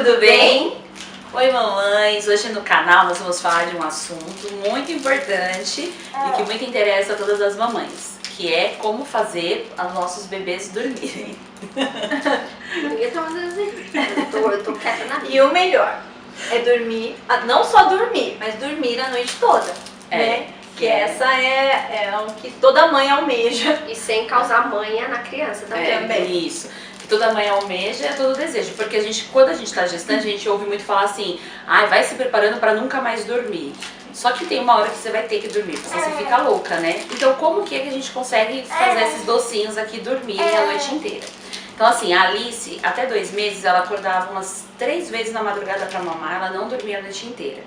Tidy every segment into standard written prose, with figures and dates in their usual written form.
tudo bem? Oi mamães, hoje no canal nós vamos falar de um assunto muito importante e que muito interessa a todas as mamães, que é como fazer os nossos bebês dormirem. Ninguém tá fazendo assim. Eu tô quieta na vida. E o melhor é dormir, não só dormir, mas dormir a noite toda, né? Que essa é o que toda mãe almeja. E sem causar manha na criança também. Isso. Que toda mãe almeja é todo desejo, porque quando a gente tá gestante, a gente ouve muito falar assim, vai se preparando para nunca mais dormir. Só que tem uma hora que você vai ter que dormir, porque você fica louca, né? Então como que é que a gente consegue fazer esses docinhos aqui dormirem a noite inteira? Então assim, a Alice, até 2 meses, ela acordava umas 3 vezes na madrugada para mamar, ela não dormia a noite inteira.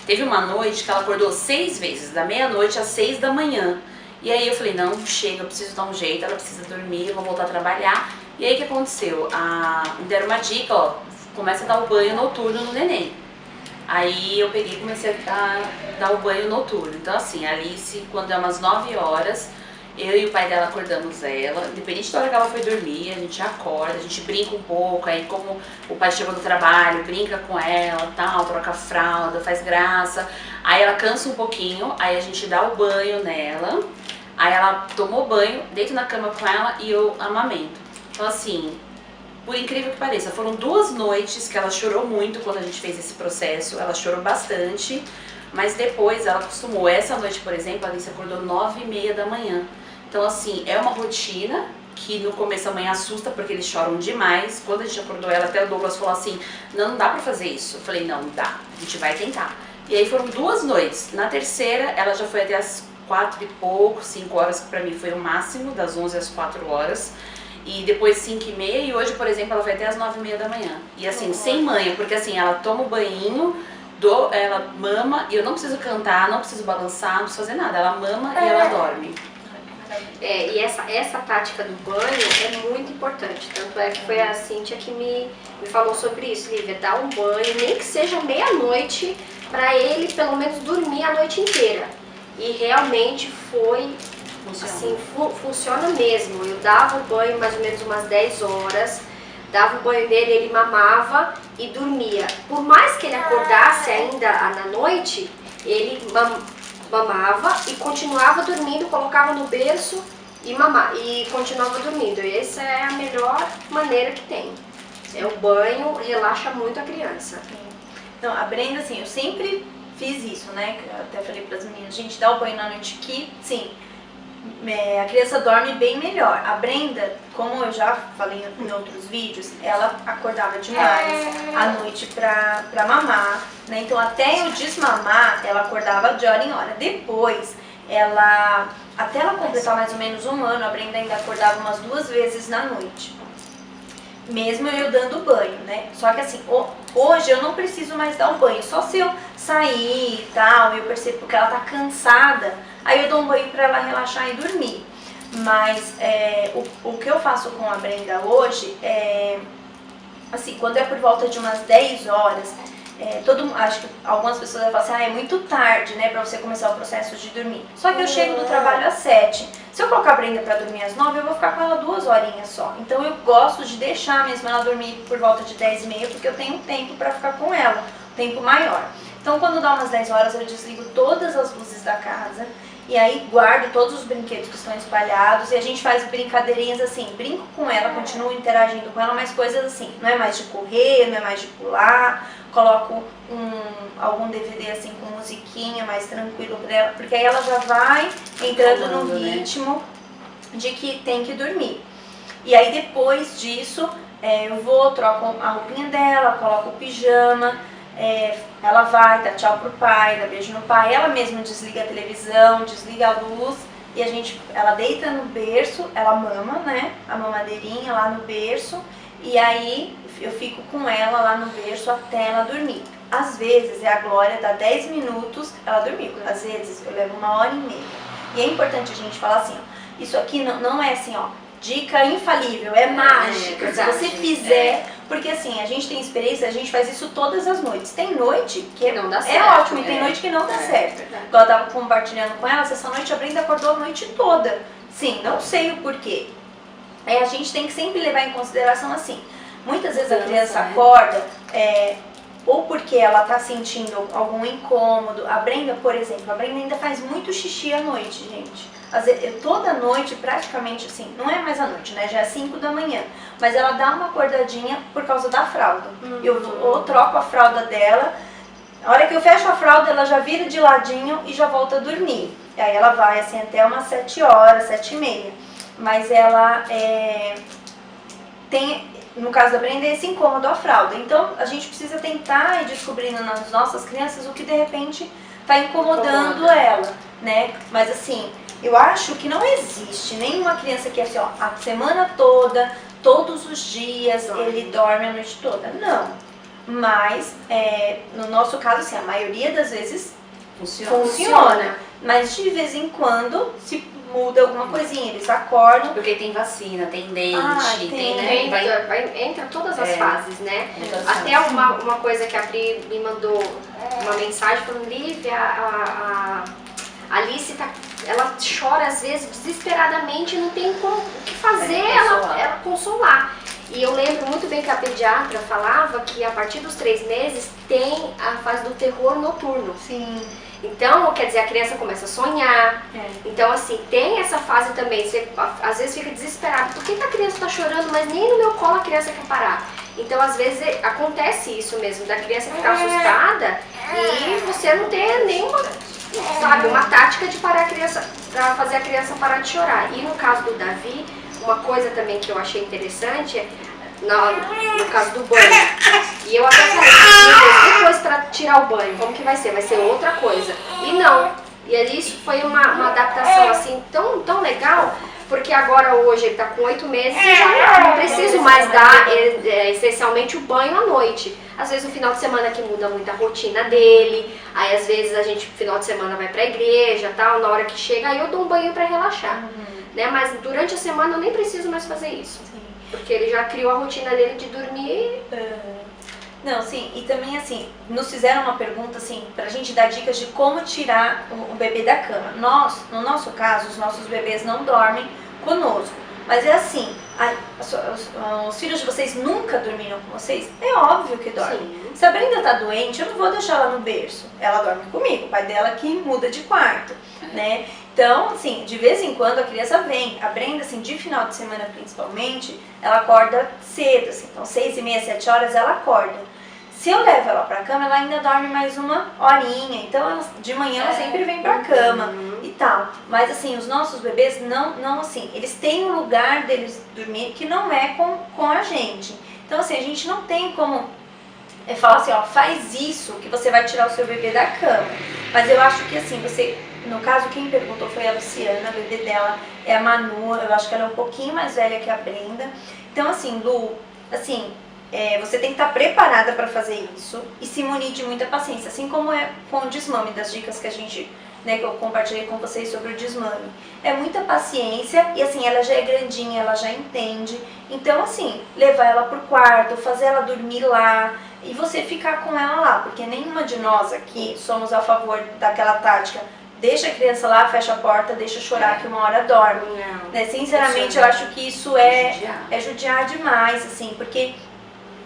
Teve uma noite que ela acordou 6 vezes, da meia-noite às 6 da manhã. E aí eu falei, não, chega, eu preciso dar um jeito, ela precisa dormir, eu vou voltar a trabalhar. E aí o que aconteceu? Me deram uma dica, ó, começa a dar o banho noturno no neném. Aí eu peguei e comecei a dar o banho noturno. Então assim, a Alice, quando é umas 9 horas, eu e o pai dela acordamos ela, independente da hora que ela foi dormir, a gente acorda, a gente brinca um pouco, aí como o pai chegou do trabalho, brinca com ela, tal, troca a fralda, faz graça, aí ela cansa um pouquinho, aí a gente dá o banho nela, aí ela tomou banho, deito na cama com ela e eu amamento. Então assim, por incrível que pareça, foram 2 noites que ela chorou muito quando a gente fez esse processo, ela chorou bastante, mas depois ela acostumou. Essa noite, por exemplo, a Alice acordou 9h30 da manhã. Então assim, é uma rotina que no começo a mãe assusta porque eles choram demais. Quando a gente acordou ela, até o Douglas falou assim, não dá pra fazer isso. Eu falei, não dá, a gente vai tentar. E aí foram 2 noites. Na terceira, ela já foi até as 4 e pouco, 5 horas, que pra mim foi o máximo, das 11 às 4 horas. E depois 5h30, e hoje, por exemplo, ela vai até as 9h30 da manhã. E assim, sem manha, porque assim, ela toma o banhinho, ela mama, e eu não preciso cantar, não preciso balançar, não preciso fazer nada. Ela mama e ela dorme. E essa tática do banho é muito importante. Tanto é que foi a Cíntia que me falou sobre isso, Lívia. Dá um banho, nem que seja meia-noite, pra ele pelo menos dormir a noite inteira. E realmente foi... Assim, funciona mesmo. Eu dava o banho mais ou menos umas 10 horas, dava o banho nele, ele mamava e dormia. Por mais que ele acordasse ainda na noite, ele mamava e continuava dormindo, colocava no berço e continuava dormindo. E essa é a melhor maneira que tem. O banho relaxa muito a criança. Então, a Brenda, assim, eu sempre fiz isso, né? Eu até falei para as meninas, gente, dá o banho na noite que, sim, a criança dorme bem melhor. A Brenda, como eu já falei em outros vídeos, ela acordava demais à noite pra mamar, né? Então até eu desmamar, ela acordava de hora em hora. Depois, até ela completar mais ou menos 1 ano, a Brenda ainda acordava umas 2 vezes na noite. Mesmo eu dando banho, né? Só que assim, hoje eu não preciso mais dar o banho. Só se eu sair e tal, eu percebo que ela tá cansada, aí eu dou um banho pra ela relaxar e dormir. Mas o que eu faço com a Brenda hoje é, assim, quando é por volta de umas 10 horas, acho que algumas pessoas vão falar assim, é muito tarde, né, pra você começar o processo de dormir. Só que eu chego do trabalho às 7. Se eu colocar a Brenda pra dormir às 9, eu vou ficar com ela 2 horinhas só. Então eu gosto de deixar mesmo ela dormir por volta de 10h30, porque eu tenho tempo pra ficar com ela, tempo maior. Então quando dá umas 10 horas eu desligo todas as luzes da casa e aí guardo todos os brinquedos que estão espalhados e a gente faz brincadeirinhas assim, brinco com ela, continuo interagindo com ela, mas coisas assim, não é mais de correr, não é mais de pular, coloco algum DVD assim com musiquinha mais tranquilo pra ela, porque aí ela já vai entrando no ritmo de que tem que dormir. E aí depois disso eu troco a roupinha dela, coloco o pijama, ela vai, dá tchau pro pai, dá beijo no pai, ela mesma desliga a televisão, desliga a luz e ela deita no berço, ela mama, né, a mamadeirinha lá no berço e aí eu fico com ela lá no berço até ela dormir. Às vezes a Glória dá 10 minutos, ela dormiu, às vezes eu levo 1h30. E é importante a gente falar assim, ó, isso aqui não é assim, ó, dica infalível, é mágica, se você fizer, porque assim, a gente tem experiência, a gente faz isso todas as noites. Tem noite que não dá certo, ótimo, e tem noite que não dá certo. Igual eu tava compartilhando com elas, essa noite a Brenda acordou a noite toda. Sim, não sei o porquê. A gente tem que sempre levar em consideração assim, muitas vezes a criança acorda ou porque ela tá sentindo algum incômodo. A Brenda, por exemplo, a Brenda ainda faz muito xixi à noite, gente. Toda noite, praticamente assim, não é mais à noite, né? Já é 5 da manhã. Mas ela dá uma acordadinha por causa da fralda. Eu troco a fralda dela. A hora que eu fecho a fralda, ela já vira de ladinho e já volta a dormir. E aí ela vai assim até umas 7 horas, 7h30. Mas ela tem, no caso da Brenda, esse incômodo à fralda. Então a gente precisa tentar ir descobrindo nas nossas crianças o que de repente está incomodando ela, né? Mas assim, eu acho que não existe nenhuma criança que assim, ó, a semana toda, todos os dias, ele dorme a noite toda. Não. Mas, no nosso caso, assim, a maioria das vezes funciona. Mas de vez em quando, se muda alguma coisinha, eles acordam. Porque tem vacina, tem dente, tem, né? Entra todas as fases, né? Até uma coisa que a Pri me mandou uma mensagem falando, Lívia, a Alice ela chora às vezes desesperadamente e não tem o que fazer ela consolar. E eu lembro muito bem que a pediatra falava que a partir dos 3 meses tem a fase do terror noturno. Sim. Então, quer dizer, a criança começa a sonhar. Então, assim, tem essa fase também. Você às vezes fica desesperado. Por que a criança está chorando, mas nem no meu colo a criança quer parar? Então, às vezes, acontece isso mesmo, da criança ficar assustada e você não ter nenhuma, sabe, uma tática de parar a criança, para fazer a criança parar de chorar. E no caso do Davi, uma coisa também que eu achei interessante é no caso do banho. E eu até falei, depois para tirar o banho, como que vai ser? Vai ser outra coisa. E não. E ali isso foi uma adaptação assim tão legal, porque agora hoje ele tá com 8 meses e já não preciso mais dar essencialmente o banho à noite. Às vezes no final de semana que muda muito a rotina dele, aí às vezes a gente final de semana vai pra igreja, tal, na hora que chega aí eu dou um banho pra relaxar. Né? Mas durante a semana eu nem preciso mais fazer isso. Sim. Porque ele já criou a rotina dele de dormir. Não, sim, e também assim, nos fizeram uma pergunta assim, pra gente dar dicas de como tirar o bebê da cama. No nosso caso, os nossos bebês não dormem conosco. Mas é assim, os filhos de vocês nunca dormiram com vocês? É óbvio que dormem. Sim. Se a Brenda tá doente, eu não vou deixar ela no berço. Ela dorme comigo, o pai dela que muda de quarto, né? Então, assim, de vez em quando a criança vem. A Brenda, assim, de final de semana principalmente, ela acorda cedo, assim. Então, 6h30, 7 horas ela acorda. Se eu levo ela pra cama, ela ainda dorme mais uma horinha. Então, de manhã ela sempre vem pra cama e tal. Mas, assim, os nossos bebês não assim, eles têm um lugar deles dormir que não é com a gente. Então, assim, a gente não tem como falar assim, ó, faz isso que você vai tirar o seu bebê da cama. Mas eu acho que, assim, no caso, quem perguntou foi a Luciana, a bebê dela é a Manu, eu acho que ela é um pouquinho mais velha que a Brenda. Então, assim, Lu, assim, você tem que estar preparada para fazer isso e se munir de muita paciência, assim como é com o desmame, das dicas que a gente, né, que eu compartilhei com vocês sobre o desmame. É muita paciência e, assim, ela já é grandinha, ela já entende. Então, assim, levar ela pro quarto, fazer ela dormir lá e você ficar com ela lá, porque nenhuma de nós aqui somos a favor daquela tática. Deixa a criança lá, fecha a porta, deixa chorar que uma hora dorme. Né? Sinceramente, eu acho que isso é judiar demais, assim, porque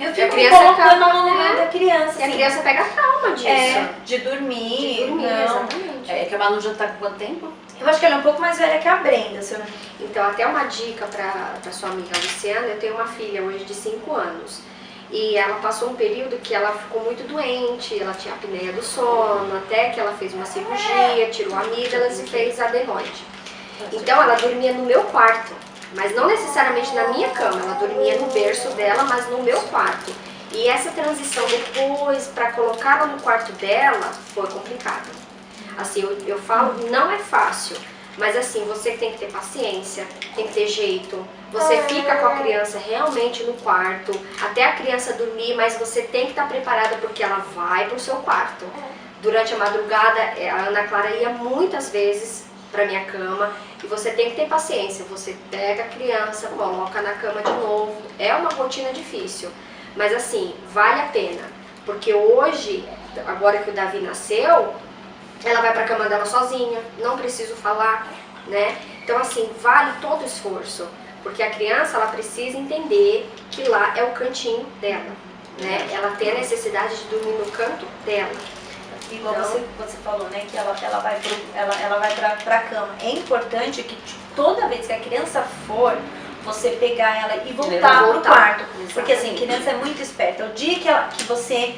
eu fico me colocando no lugar da criança. E a criança pega trauma disso. De dormir. Não. Exatamente. É que a Manu já tá com quanto tempo? Eu acho que ela é um pouco mais velha que a Brenda, se eu não... Então, até uma dica pra sua amiga Luciana, eu tenho uma filha hoje de 5 anos. E ela passou um período que ela ficou muito doente, ela tinha apneia do sono, até que ela fez uma cirurgia, tirou amígdalas e fez adenoide. Então ela dormia no meu quarto, mas não necessariamente na minha cama, ela dormia no berço dela, mas no meu quarto. E essa transição depois para colocá-la no quarto dela foi complicada. Assim, eu falo, não é fácil. Mas assim, você tem que ter paciência, tem que ter jeito. Você fica com a criança realmente no quarto, até a criança dormir, mas você tem que estar preparada porque ela vai pro seu quarto. Durante a madrugada, a Ana Clara ia muitas vezes pra minha cama e você tem que ter paciência. Você pega a criança, coloca na cama de novo. É uma rotina difícil, mas assim, vale a pena. Porque hoje, agora que o Davi nasceu, ela vai pra cama dela sozinha, não preciso falar, né? Então, assim, vale todo o esforço, porque a criança, ela precisa entender que lá é o cantinho dela, né? Ela tem a necessidade de dormir no canto dela. Igual Então- você falou, né, que ela vai pra cama. É importante que toda vez que a criança for, você pegar ela e voltar pro Voltar. quarto. Porque assim, Exatamente. criança é muito esperta. O dia que você,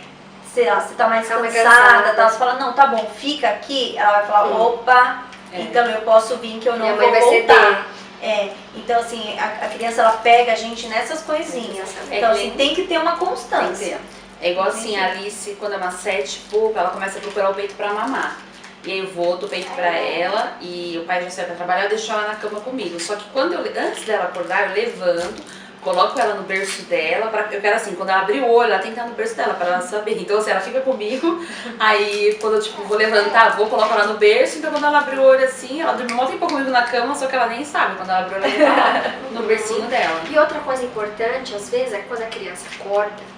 sei lá, você tá mais Tá mais cansada, cansada. tá, você fala, não, tá bom, fica aqui. Ela vai falar, Sim. opa, É. então eu posso vir que eu não Minha vou mãe vai voltar. ceder. É, então assim, a criança ela pega a gente nessas coisinhas. Exatamente. Então É, assim, tem que ter uma Tem que constância. ter. É igual assim, a Alice, quando é umas 7 e pouco, ela começa a procurar o peito pra mamar. E aí eu vou, dou peito pra ela e o pai já sai pra trabalhar, eu deixo ela na cama comigo. Só que antes dela acordar, eu levanto, coloco ela no berço dela, eu quero assim, quando ela abrir o olho, ela tem que estar no berço dela pra ela saber. Então assim, ela fica comigo, aí quando eu tipo, vou levantar, coloco ela no berço, então quando ela abre o olho assim, ela dorme um tempo comigo na cama, só que ela nem sabe, quando ela abre o olho, ela tá lá no bercinho dela. E outra coisa importante, às vezes, é quando a criança acorda,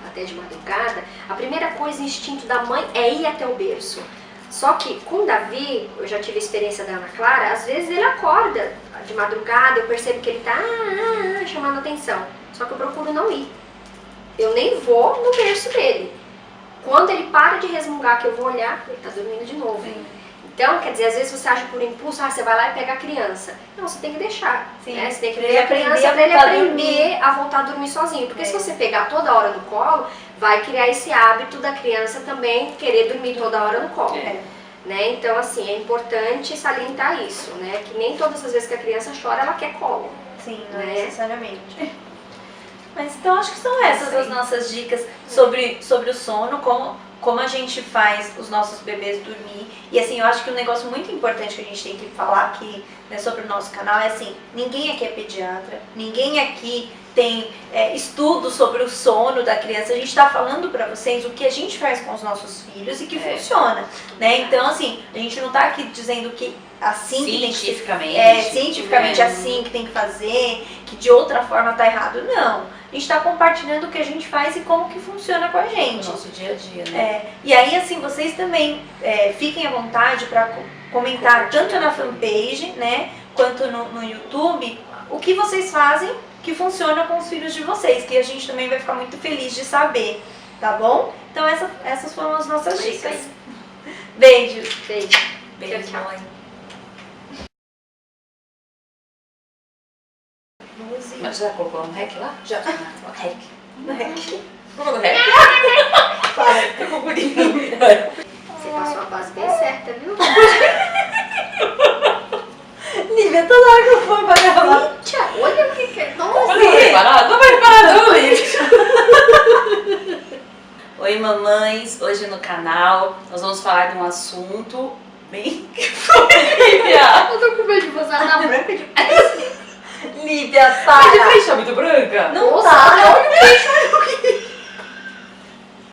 até de madrugada, a primeira coisa, o instinto da mãe é ir até o berço. Só que com o Davi, eu já tive a experiência da Ana Clara, às vezes ele acorda de madrugada, eu percebo que ele tá chamando atenção. Só que eu procuro não ir. Eu nem vou no berço dele. Quando ele para de resmungar, que eu vou olhar, ele tá dormindo de novo. Então, quer dizer, às vezes você age por impulso, você vai lá e pega a criança. Não, você tem que deixar. Sim, Né? Você tem que pra ver ele a criança aprender a para ele voltar a aprender a voltar a dormir sozinho. Porque se você pegar toda hora no colo, vai criar esse hábito da criança também querer dormir toda hora no colo. É. Né? Então, assim, é importante salientar isso, né? Que nem todas as vezes que a criança chora, ela quer colo. Sim, não Né? necessariamente. Mas então acho que são essas as nossas dicas sobre o sono, como a gente faz os nossos bebês dormir. E assim, eu acho que um negócio muito importante que a gente tem que falar aqui, né, sobre o nosso canal é assim, ninguém aqui é pediatra, ninguém aqui tem estudo sobre o sono da criança. A gente está falando para vocês o que a gente faz com os nossos filhos e que funciona, né? Então assim, a gente não está aqui dizendo que assim que tem que ser, Cientificamente. cientificamente assim que tem que fazer, que de outra forma tá errado. Não. A gente está compartilhando o que a gente faz e como que funciona com a No gente. nosso dia a dia, né? E aí, assim, vocês também fiquem à vontade para comentar tanto na fanpage, né, quanto no YouTube, o que vocês fazem que funciona com os filhos de vocês, que a gente também vai ficar muito feliz de saber, tá bom? Então essas foram as nossas É isso dicas. aí. Beijos! Beijo. Beijo, tchau. mãe. Mas já colocou um rec lá? Já. Rec. Rec. Colocou rec? Ficou bonito. Você passou a base bem certa, viu? Lívia, toda hora que eu for pra gravar. Tia, olha o que é. Nossa! Não vai preparar? Não vai preparar não, Lívia. Oi, mamães. Hoje no canal nós vamos falar de um assunto bem... Lívia! Eu tô com medo de você na branca demais. Lívia, Tá de para! flecha muito branca? Não Nossa, tá! olha o queixo